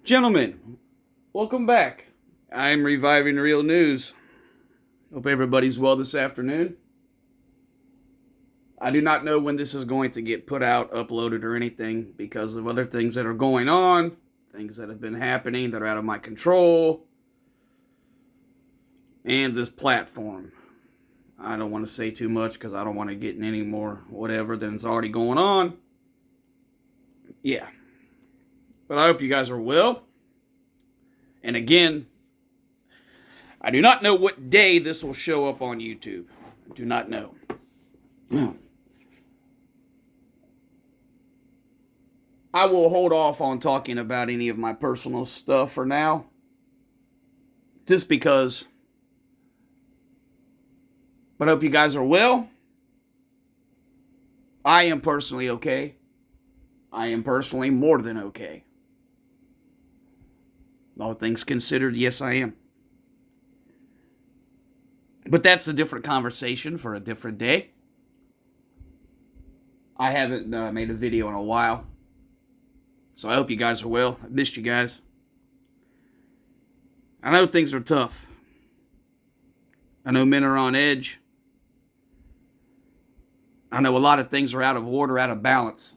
Gentlemen, welcome back. I'm reviving real news. Hope everybody's well this afternoon. I do not know when this is going to get put out, uploaded, or anything because of other things that are going on, things that have been happening that are out of my control, and this platform. I don't want to say too much because I don't want to get in any more whatever than's already going on. Yeah. But I hope you guys are well. And again, I do not know what day this will show up on YouTube. I do not know. I will hold off on talking about any of my personal stuff for now. Just because. But I hope you guys are well. I am personally okay. I am personally more than okay. All things considered, yes, I am. But that's a different conversation for a different day. I haven't made a video in a while. So I hope you guys are well. I missed you guys. I know things are tough. I know men are on edge. I know a lot of things are out of order, out of balance.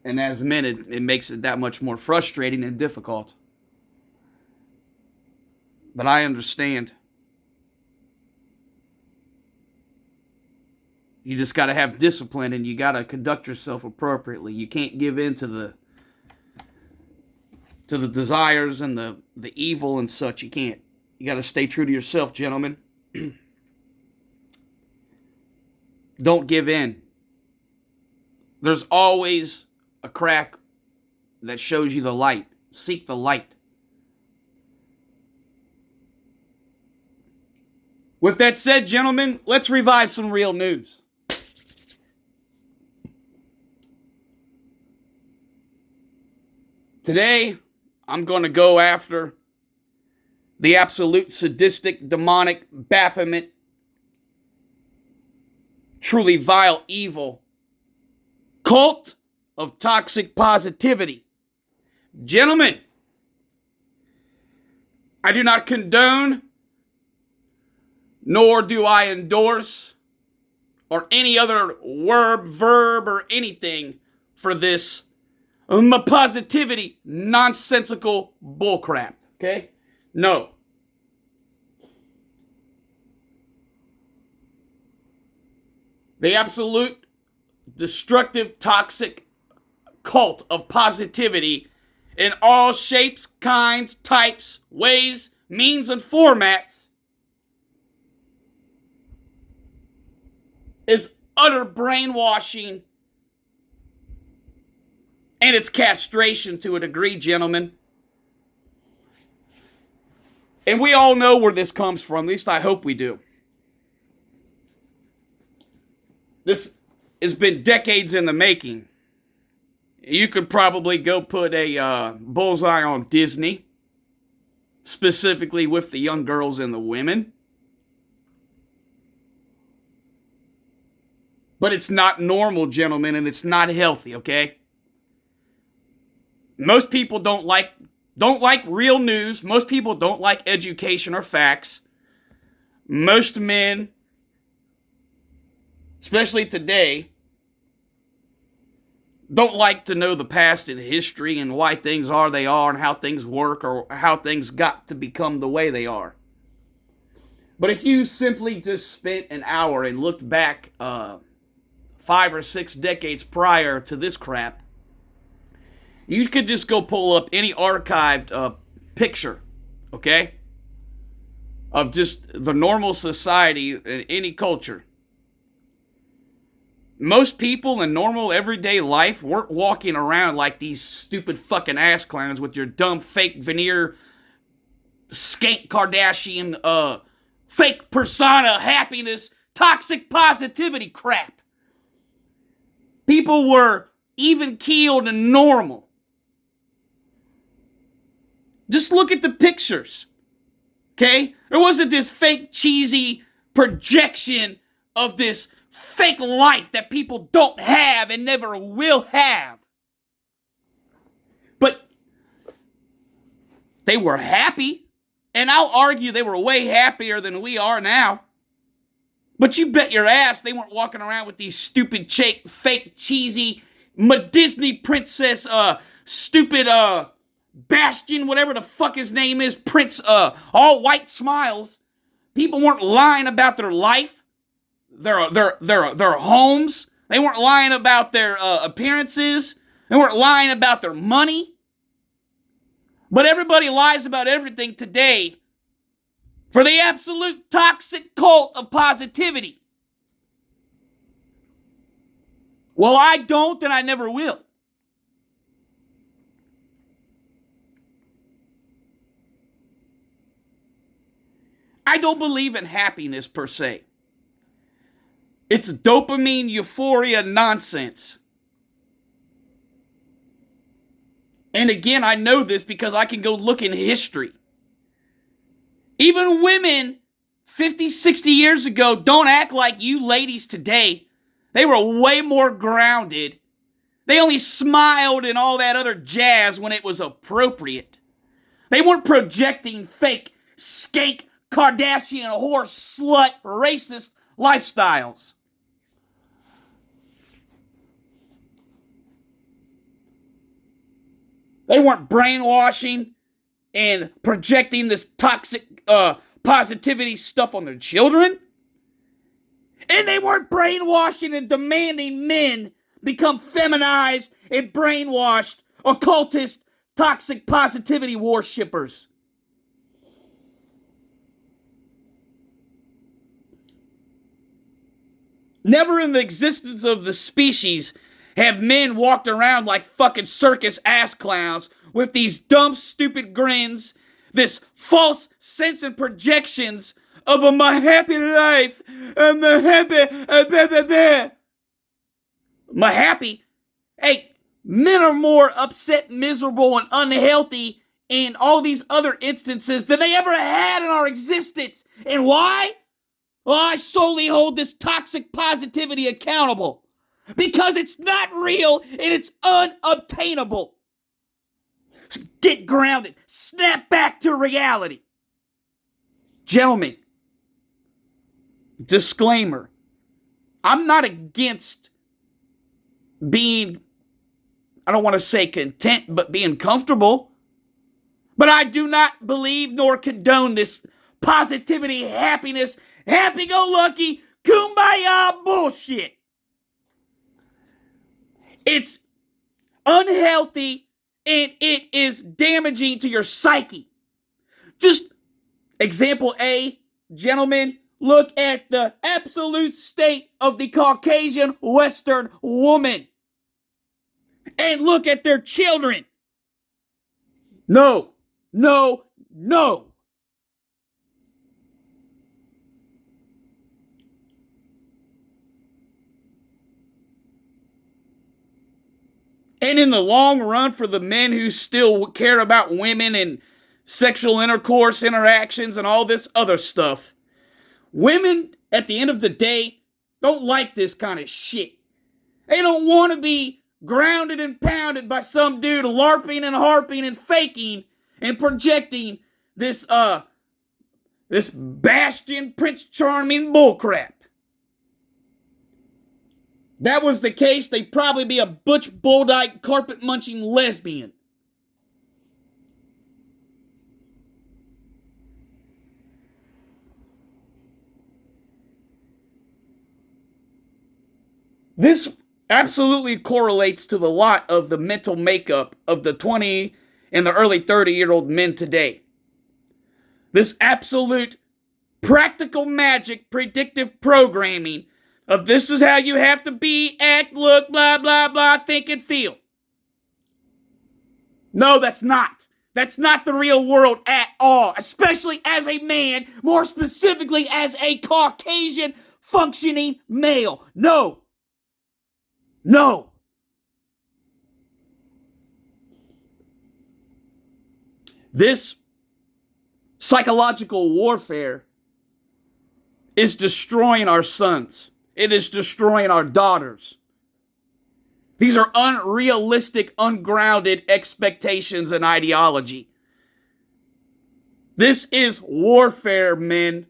And as men, it makes it that much more frustrating and difficult. But I understand. You just got to have discipline and you got to conduct yourself appropriately. You can't give in to the desires and the evil and such. You can't. You got to stay true to yourself, gentlemen. Don't give in. There's always a crack that shows you the light. Seek the light. With that said, gentlemen, let's revive some real news. Today, I'm going to go after the absolute sadistic, demonic, Baphomet, truly vile evil cult of toxic positivity. Gentlemen, I do not condone, nor do I endorse, or any other word, verb, or anything for this positivity, nonsensical bullcrap. Okay? No. The absolute destructive, toxic cult of positivity in all shapes, kinds, types, ways, means, and formats is utter brainwashing and it's castration to a degree, gentlemen. And we all know where this comes from. At least I hope we do. This has been decades in the making. You could probably go put a bullseye on Disney, specifically with the young girls and the women. But it's not normal, gentlemen, and it's not healthy, okay? Most people don't like real news. Most people don't like education or facts. Most men, especially today, don't like to know the past and history and why things are they are and how things work or how things got to become the way they are. But if you simply just spent an hour and looked back 5 or 6 decades prior to this crap, you could just go pull up any archived picture, okay, of just the normal society in any culture. Most people in normal everyday life weren't walking around like these stupid fucking ass clowns with your dumb fake veneer, skank Kardashian, fake persona, happiness, toxic positivity crap. People were even keeled and normal. Just look at the pictures, okay? There wasn't this fake cheesy projection of this fake life that people don't have and never will have. They were happy, and I'll argue they were way happier than we are now. But you bet your ass they weren't walking around with these stupid, fake, cheesy, Disney princess, stupid, Bastion, whatever the fuck his name is, Prince, all white smiles. People weren't lying about their life, their homes. They weren't lying about their appearances. They weren't lying about their money. But everybody lies about everything today for the absolute toxic cult of positivity. Well, I don't, and I never will. I don't believe in happiness per se. It's dopamine euphoria nonsense. And again, I know this because I can go look in history. Even women 50, 60 years ago don't act like you ladies today. They were way more grounded. They only smiled and all that other jazz when it was appropriate. They weren't projecting fake, skank, Kardashian, whore, slut, racist lifestyles. They weren't brainwashing and projecting this toxic positivity stuff on their children. And they weren't brainwashing and demanding men become feminized and brainwashed, occultist, toxic positivity worshippers. Never in the existence of the species have men walked around like fucking circus ass clowns with these dumb, stupid grins, this false sense and projections of my happy life, my happy, my happy. Hey, men are more upset, miserable, and unhealthy in all these other instances than they ever had in our existence. And why? Well, I solely hold this toxic positivity accountable because it's not real and it's unobtainable. Get grounded. Snap back to reality. Gentlemen, disclaimer. I'm not against being, I don't want to say content, but being comfortable. But I do not believe nor condone this positivity, happiness, happy-go-lucky, kumbaya bullshit. It's unhealthy and it is damaging to your psyche. Just example A, gentlemen, look at the absolute state of the Caucasian Western woman. And look at their children. No, no, no. And in the long run, for the men who still care about women and sexual intercourse, interactions, and all this other stuff, women, at the end of the day, don't like this kind of shit. They don't want to be grounded and pounded by some dude LARPing and harping and faking and projecting this Bastion Prince Charming bullcrap. That was the case, they'd probably be a butch, bull-dyke, carpet-munching lesbian. This absolutely correlates to the lot of the mental makeup of the 20 and the early 30-year-old men today. This absolute practical magic predictive programming of this is how you have to be, act, look, blah, blah, blah, think, and feel. No, that's not. That's not the real world at all, especially as a man, more specifically as a Caucasian functioning male. No. No. This psychological warfare is destroying our sons. It is destroying our daughters. These are unrealistic, ungrounded expectations and ideology. This is warfare, men.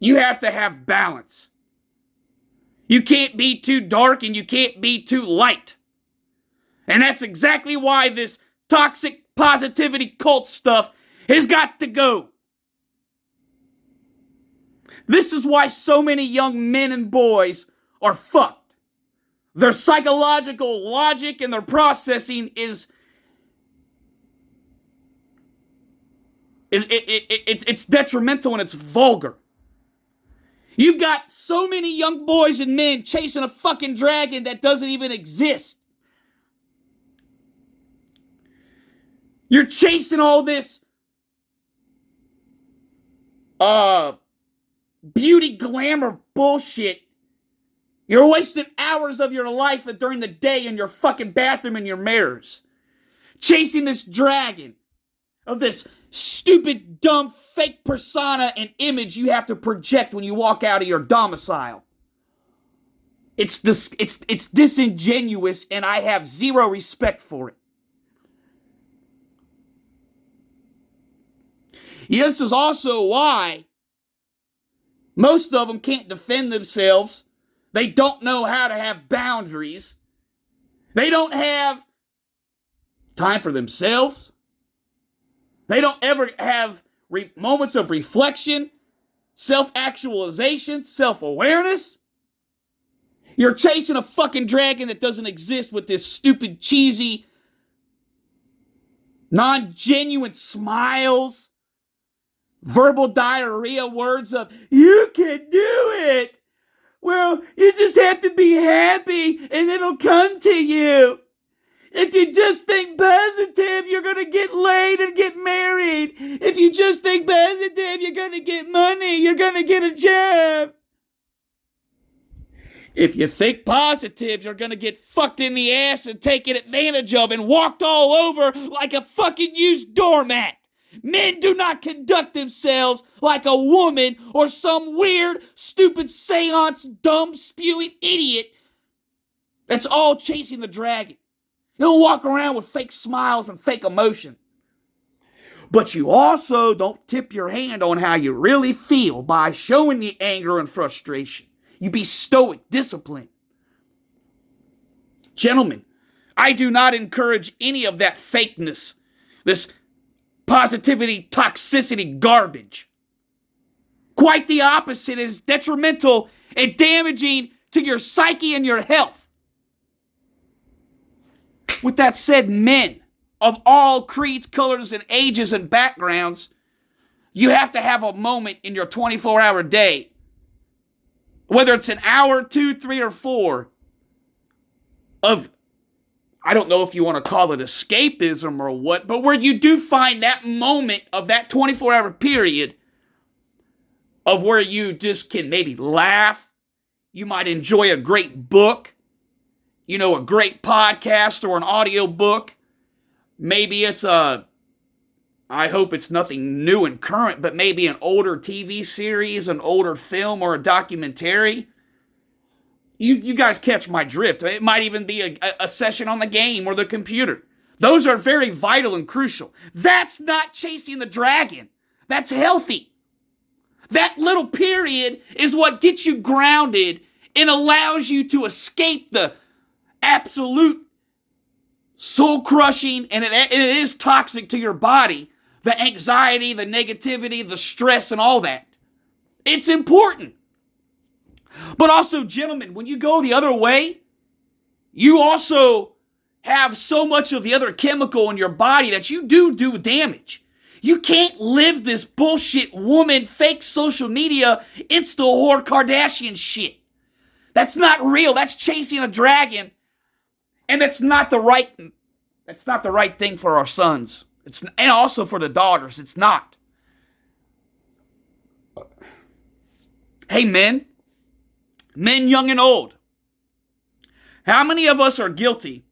You have to have balance. You can't be too dark and you can't be too light. And that's exactly why this toxic positivity cult stuff has got to go. This is why so many young men and boys are fucked. Their psychological logic and their processing it's detrimental and it's vulgar. You've got so many young boys and men chasing a fucking dragon that doesn't even exist. You're chasing all this beauty glamour bullshit. You're wasting hours of your life during the day in your fucking bathroom in your mirrors. Chasing this dragon of this stupid, dumb, fake persona and image you have to project when you walk out of your domicile. It's disingenuous, and I have zero respect for it. This is also why most of them can't defend themselves. They don't know how to have boundaries. They don't have time for themselves. They don't ever have moments of reflection, self-actualization, self-awareness. You're chasing a fucking dragon that doesn't exist with this stupid, cheesy, non-genuine smiles, verbal diarrhea words of, you can do it. Well, you just have to be happy and it'll come to you. If you just think positive, you're going to get laid and get married. If you just think positive, you're going to get money. You're going to get a job. If you think positive, you're going to get fucked in the ass and taken advantage of and walked all over like a fucking used doormat. Men do not conduct themselves like a woman or some weird, stupid seance, dumb, spewing idiot that's all chasing the dragon. You don't walk around with fake smiles and fake emotion. But you also don't tip your hand on how you really feel by showing the anger and frustration. You be stoic, disciplined. Gentlemen, I do not encourage any of that fakeness, this positivity, toxicity garbage. Quite the opposite. It is detrimental and damaging to your psyche and your health. With that said, men of all creeds, colors, and ages and backgrounds, you have to have a moment in your 24-hour day, whether it's an hour, 2, 3, or 4, of, I don't know if you want to call it escapism or what, but where you do find that moment of that 24-hour period of where you just can maybe laugh. You might enjoy a great book, a great podcast or an audio book. Maybe it's I hope it's nothing new and current, but maybe an older TV series, an older film, or a documentary. You guys catch my drift. It might even be a session on the game or the computer. Those are very vital and crucial. That's not chasing the dragon. That's healthy. That little period is what gets you grounded and allows you to escape the absolute soul-crushing, and it is toxic to your body, the anxiety, the negativity, the stress, and all that. It's important. But also, gentlemen, when you go the other way, you also have so much of the other chemical in your body that you do damage. You can't live this bullshit woman, fake social media, Insta whore, Kardashian shit. That's not real. That's chasing a dragon. And that's not the right thing for our sons. And also for the daughters. It's not. Hey, men young and old, how many of us are guilty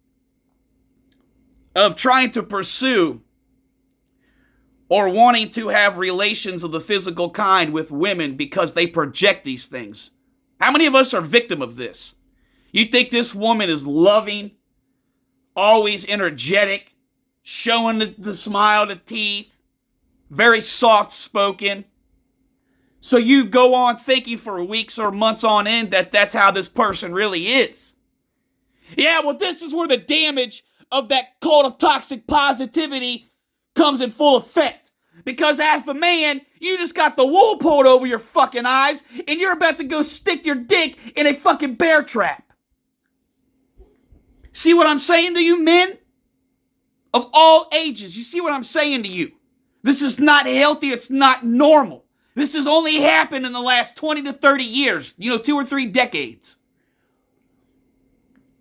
of trying to pursue or wanting to have relations of the physical kind with women because they project these things? How many of us are victim of this? You think this woman is loving, always energetic, showing the smile, the teeth, very soft spoken. So you go on thinking for weeks or months on end that that's how this person really is. Yeah, well, this is where the damage of that cult of toxic positivity comes in full effect. Because as the man, you just got the wool pulled over your fucking eyes and you're about to go stick your dick in a fucking bear trap. See what I'm saying to you, men? Of all ages, you see what I'm saying to you? This is not healthy. It's not normal. This has only happened in the last 20 to 30 years. 2 or 3 decades.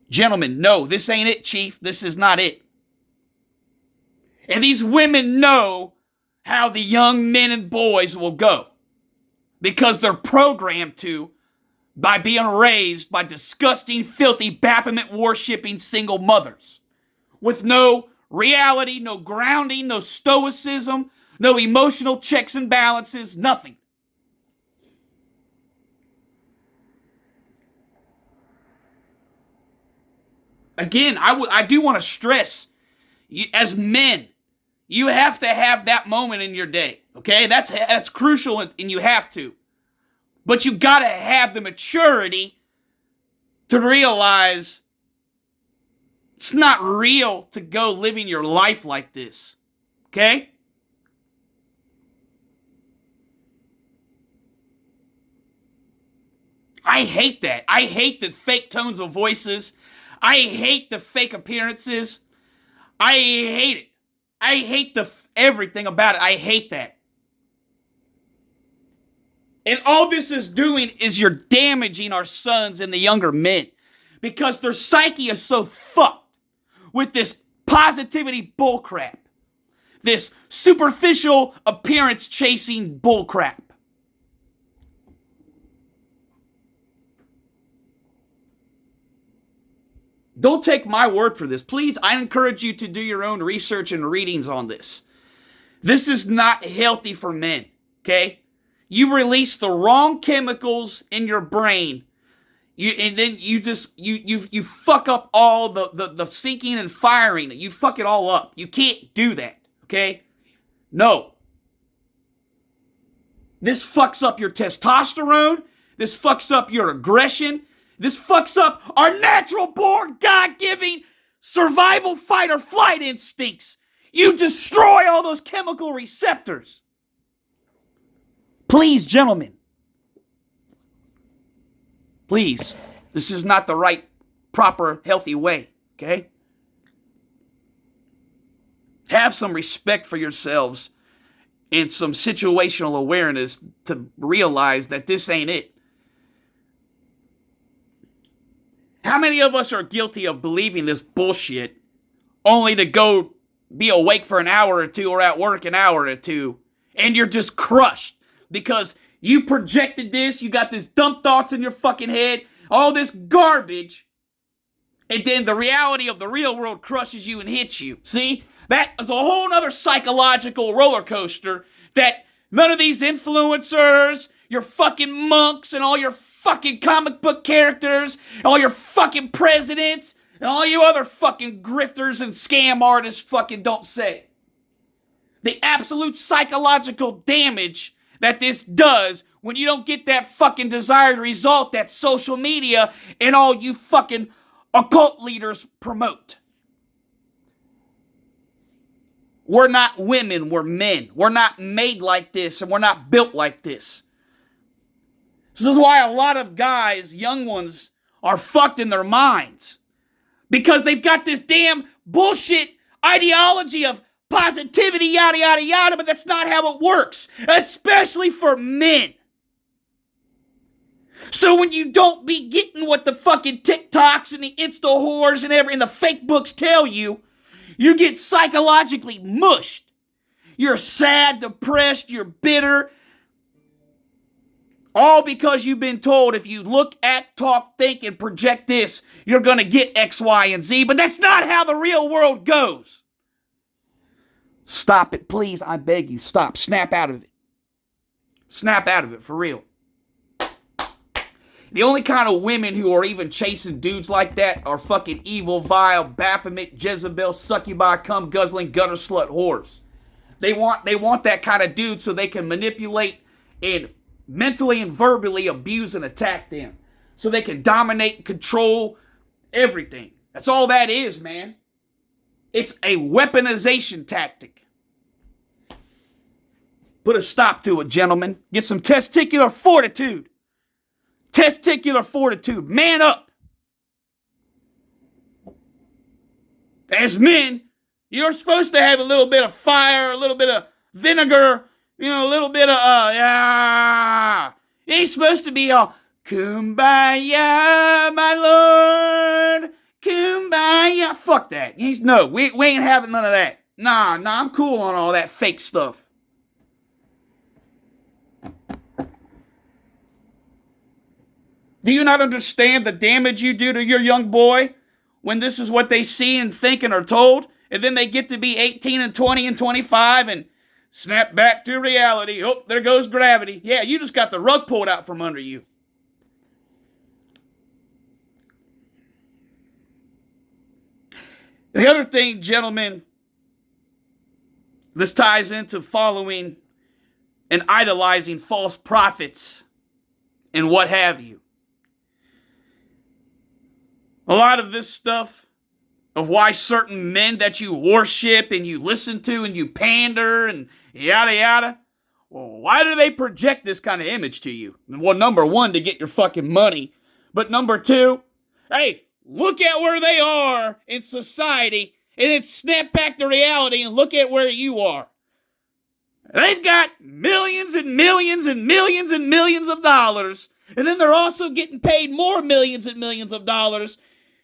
Gentlemen, no, this ain't it, Chief. This is not it. And these women know how the young men and boys will go. Because they're programmed to by being raised by disgusting, filthy, Baphomet-worshipping single mothers. With no reality, no grounding, no stoicism, no emotional checks and balances, nothing. Again, I do want to stress, as men, you have to have that moment in your day, okay? That's crucial, and you have to. But you got to have the maturity to realize it's not real to go living your life like this, okay? I hate that. I hate the fake tones of voices. I hate the fake appearances. I hate it. I hate everything about it. I hate that. And all this is doing is you're damaging our sons and the younger men. Because their psyche is so fucked with this positivity bullcrap. This superficial appearance chasing bullcrap. Don't take my word for this. Please, I encourage you to do your own research and readings on this. This is not healthy for men, okay? You release the wrong chemicals in your brain. And then you fuck up all the sinking and firing. You fuck it all up. You can't do that, okay? No. This fucks up your testosterone. This fucks up your aggression. This fucks up our natural born, God-giving survival, fight, or flight instincts. You destroy all those chemical receptors. Please, gentlemen. Please. This is not the right, proper, healthy way, okay? Have some respect for yourselves and some situational awareness to realize that this ain't it. How many of us are guilty of believing this bullshit only to go be awake for an hour or two or at work an hour or two and you're just crushed because you projected this, you got this dumb thoughts in your fucking head, all this garbage, and then the reality of the real world crushes you and hits you. See? That is a whole nother psychological roller coaster that none of these influencers, your fucking monks and all your fucking comic book characters, all your fucking presidents, and all you other fucking grifters and scam artists fucking don't say. The absolute psychological damage that this does when you don't get that fucking desired result that social media and all you fucking occult leaders promote. We're not women, we're men. We're not made like this and we're not built like this. This is why a lot of guys, young ones, are fucked in their minds. Because they've got this damn bullshit ideology of positivity, yada, yada, yada, but that's not how it works. Especially for men. So when you don't be getting what the fucking TikToks and the Insta whores and the fake books tell you, you get psychologically mushed. You're sad, depressed, you're bitter. All because you've been told if you look, act, talk, think, and project this, you're going to get X, Y, and Z. But that's not how the real world goes. Stop it, please. I beg you. Stop. Snap out of it. Snap out of it, for real. The only kind of women who are even chasing dudes like that are fucking evil, vile, Baphomet, Jezebel, succubi, cum guzzling, gutter slut whores. They want that kind of dude so they can manipulate and mentally and verbally abuse and attack them. So they can dominate and control everything. That's all that is, man. It's a weaponization tactic. Put a stop to it, gentlemen. Get some testicular fortitude. Testicular fortitude. Man up. As men, you're supposed to have a little bit of fire, a little bit of vinegar, a little bit of, You ain't supposed to be all, Kumbaya, my lord, Kumbaya. Fuck that. No, we ain't having none of that. Nah, I'm cool on all that fake stuff. Do you not understand the damage you do to your young boy when this is what they see and think and are told? And then they get to be 18 and 20 and 25 and snap back to reality. Oh, there goes gravity. Yeah, you just got the rug pulled out from under you. The other thing, gentlemen, this ties into following and idolizing false prophets and what have you. A lot of this stuff of why certain men that you worship and you listen to and you pander and yada yada, well, why do they project this kind of image to you? Well, number one, to get your fucking money. But number two, hey, look at where they are in society and then snap back to reality and look at where you are. They've got millions and millions and millions and millions of dollars, and then they're also getting paid more millions and millions of dollars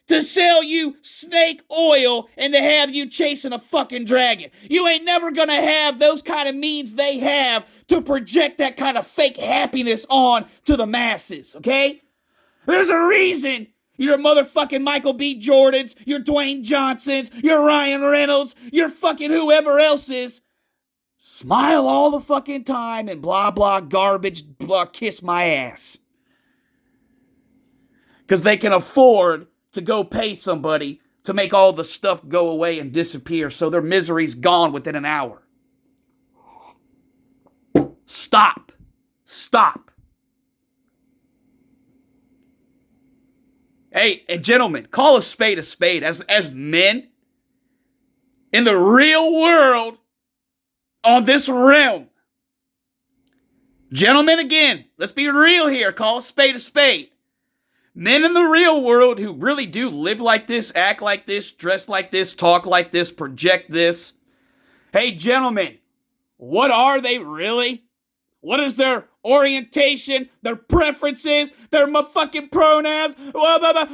to sell you snake oil and to have you chasing a fucking dragon. You ain't never gonna have those kind of means they have to project that kind of fake happiness on to the masses, okay? There's a reason you're motherfucking Michael B. Jordans, you're Dwayne Johnsons, you're Ryan Reynolds, you're fucking whoever else is. Smile all the fucking time and blah, blah, garbage, blah, kiss my ass. Because they can afford to go pay somebody to make all the stuff go away and disappear so their misery's gone within an hour. Stop. Hey, and gentlemen, call a spade a spade. As men, in the real world, on this realm, gentlemen, again, let's be real here. Call a spade a spade. Men in the real world who really do live like this, act like this, dress like this, talk like this, project this. Hey, gentlemen, what are they really? What is their orientation, their preferences, their motherfucking pronouns?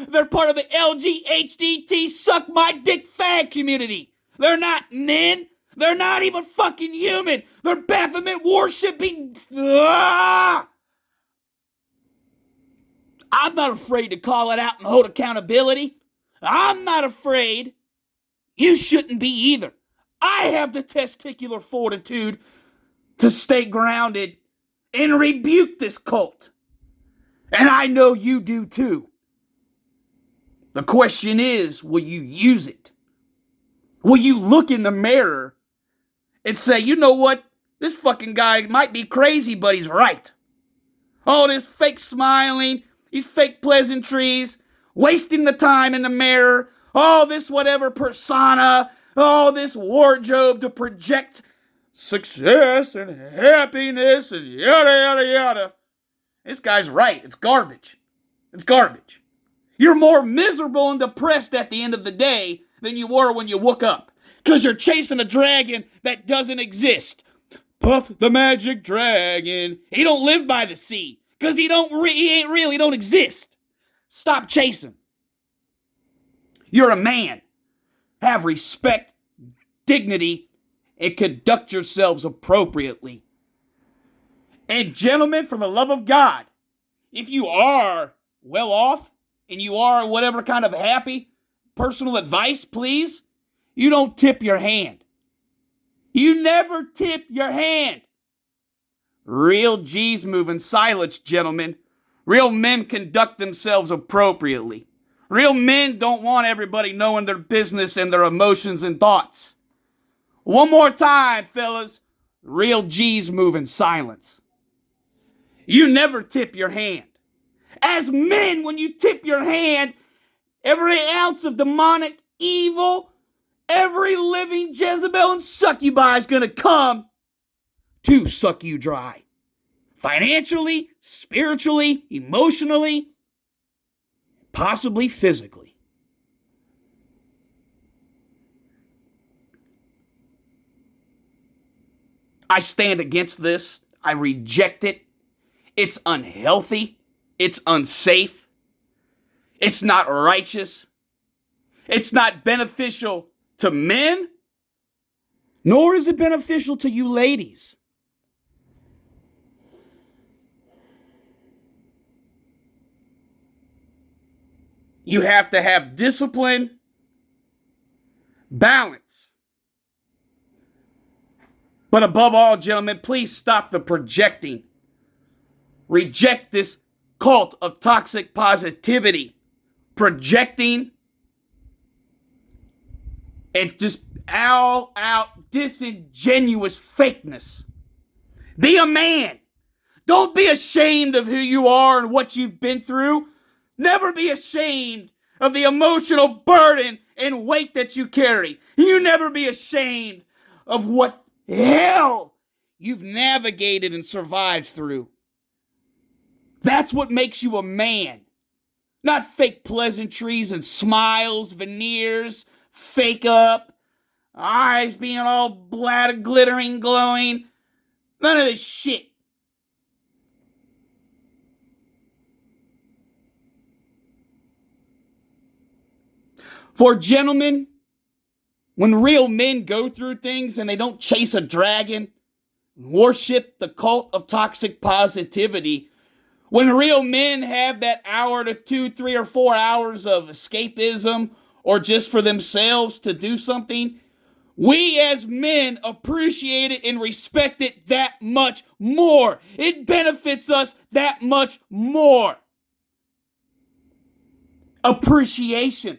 They're part of the LGHDT suck my dick fag community. They're not men. They're not even fucking human. They're Baphomet worshipping. I'm not afraid to call it out and hold accountability. I'm not afraid. You shouldn't be either. I have the testicular fortitude to stay grounded and rebuke this cult. And I know you do too. The question is, will you use it? Will you look in the mirror and say, you know what? This fucking guy might be crazy, but he's right. All this fake smiling, these fake pleasantries, wasting the time in the mirror, all this whatever persona, all this wardrobe to project success and happiness and yada, yada, yada. This guy's right. It's garbage. It's garbage. You're more miserable and depressed at the end of the day than you were when you woke up. Because you're chasing a dragon that doesn't exist. Puff the magic dragon. He don't live by the sea. Because he ain't real. He don't exist. Stop chasing. You're a man. Have respect, dignity, and conduct yourselves appropriately. And gentlemen, for the love of God, if you are well off and you are whatever kind of happy, personal advice, please, you don't tip your hand. You never tip your hand. Real G's move in silence, gentlemen. Real men conduct themselves appropriately. Real men don't want everybody knowing their business and their emotions and thoughts. One more time, fellas. Real G's move in silence. You never tip your hand. As men, when you tip your hand, every ounce of demonic evil, every living Jezebel and succubi is going to come to suck you dry. Financially, spiritually, emotionally, possibly physically. I stand against this. I reject it. It's unhealthy. It's unsafe. It's not righteous. It's not beneficial to men, nor is it beneficial to you ladies. You have to have discipline, balance. But above all, gentlemen, please stop the projecting. Reject this cult of toxic positivity. Projecting and just all out disingenuous fakeness. Be a man. Don't be ashamed of who you are and what you've been through. Never be ashamed of the emotional burden and weight that you carry. You never be ashamed of what hell you've navigated and survived through. That's what makes you a man. Not fake pleasantries and smiles, veneers, fake up, eyes being all black, glittering, glowing. None of this shit. For gentlemen, when real men go through things and they don't chase a dragon, worship the cult of toxic positivity, when real men have that hour to 2, 3, or 4 hours of escapism or just for themselves to do something, we as men appreciate it and respect it that much more. It benefits us that much more. Appreciation.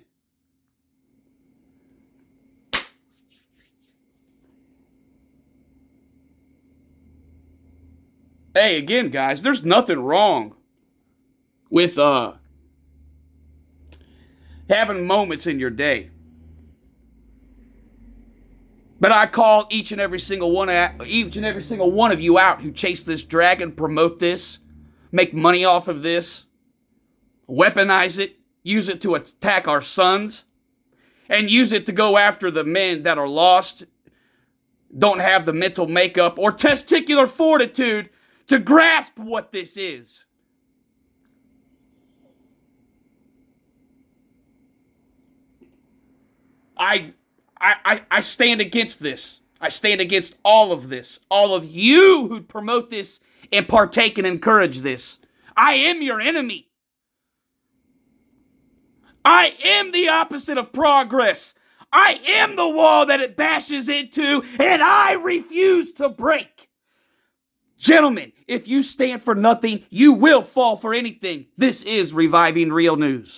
Hey, again, guys, there's nothing wrong with having moments in your day. But I call each and every single one of you out who chase this dragon, promote this, make money off of this, weaponize it, use it to attack our sons, and use it to go after the men that are lost, don't have the mental makeup or testicular fortitude to grasp what this is. I stand against this. I stand against all of this. All of you who promote this and partake and encourage this. I am your enemy. I am the opposite of progress. I am the wall that it bashes into, and I refuse to break. Gentlemen, if you stand for nothing, you will fall for anything. This is Reviving Real News.